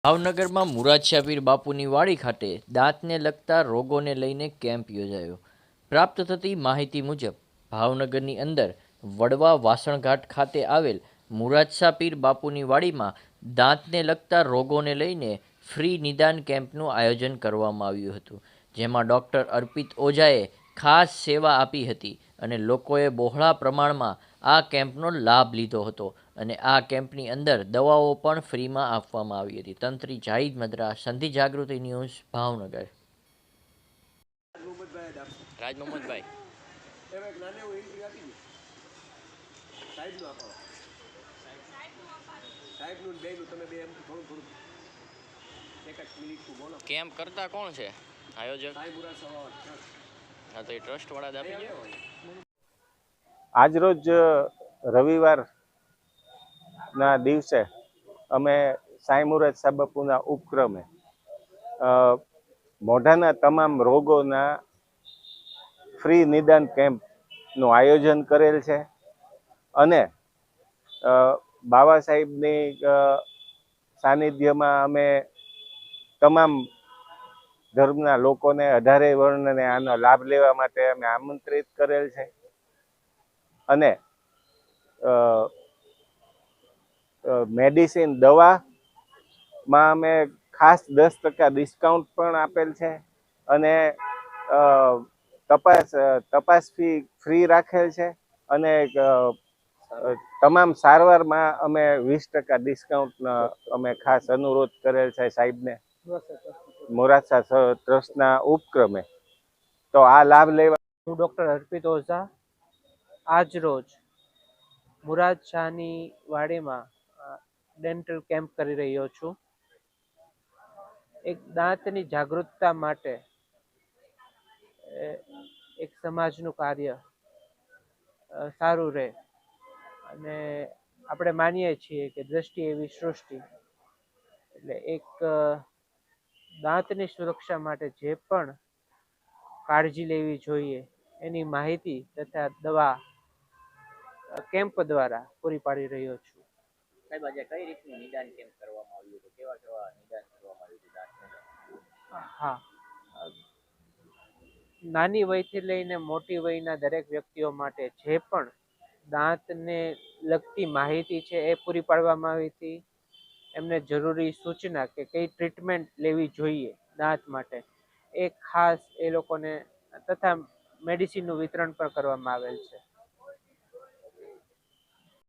ભાવનગરમાં મુરાદશાહ પીર બાપુની વાડી ખાતે દાંતને લગતા રોગોને લઈને કેમ્પ યોજાયો. પ્રાપ્ત થતી માહિતી મુજબ ભાવનગરની અંદર વડવા વાસણઘાટ ખાતે આવેલ મુરાદશાહ પીર બાપુની વાડીમાં દાંતને લગતા રોગોને લઈને ફ્રી નિદાન કેમ્પનું આયોજન કરવામાં આવ્યું હતું, જેમાં ડૉક્ટર અર્પિત ઓઝાએ ખાસ સેવા આપી હતી અને લોકોએ બહોળા પ્રમાણમાં આ કેમ્પનો લાભ લીધો હતો અને આ કેમ્પની અંદર દવાઓ પણ ફ્રીમાં આપવામાં આવી હતી. તંત્રી જાહિદ મદ્રા, સંધિ જાગૃતિ ન્યૂઝ, ભાવનગર. રાજ મોહમ્મદભાઈ કેમ્પ કરતા કોણ છે આયોજક? હા, તો એ ટ્રસ્ટ વાળા જ આપી ગયા. આજરોજ રવિવારના દિવસે અમે સાંઈ મુરાદશાહ બાપુના ઉપક્રમે મોઢાના તમામ રોગોના ફ્રી નિદાન કેમ્પનું આયોજન કરેલ છે અને બાબા સાહેબની સાનિધ્યમાં અમે તમામ ધર્મના લોકોને 18 વર્ણને આનો લાભ લેવા માટે અમે આમંત્રિત કરેલ છે અને મેડિસિન દવામાં અમે ખાસ 10% ડિસ્કાઉન્ટ પણ આપેલ છે અને તપાસ ફી ફ્રી રાખેલ છે અને તમામ સારવારમાં અમે 20% ડિસ્કાઉન્ટ અમે ખાસ અનુરોધ કરેલ છે સાહેબને, મુરાદશાહ ટ્રસ્ટના ઉપક્રમે. તો આ લાભ લેવા હું ડૉક્ટર અર્પિત ઓઝા આજ રોજ મુરાદશાહની વાડીમાં ડેન્ટલ કેમ્પ કરી રહ્યો છું. એક દાંતની જાગૃતતા માટે એક સમાજનું કાર્ય સારું રહે અને આપણે માનીએ છીએ કે દ્રષ્ટિ એવી સૃષ્ટિ, એટલે એક દાંતની સુરક્ષા માટે જે પણ કાળજી લેવી જોઈએ એની માહિતી તથા દવા કેમ્પ દ્વારા પૂરી પાડી રહ્યો છું. સાહેબ, આજે કઈ રીતનું નિદાન કેમ્પ કરવામાં આવ્યું હતું? કેવા કેવા નિદાન કરવામાં આવ્યું હતું? હા, નાની વયથી લઈને મોટી વયના દરેક વ્યક્તિઓ માટે જે પણ દાંતને લગતી માહિતી છે એ પૂરી પાડવામાં આવી હતી. એમને જરૂરી સૂચના કે કઈ ટ્રીટમેન્ટ લેવી જોઈએ દાંત માટે એ ખાસ એ લોકોને તથા મેડિસિનનું વિતરણ પણ કરવામાં આવેલ છે.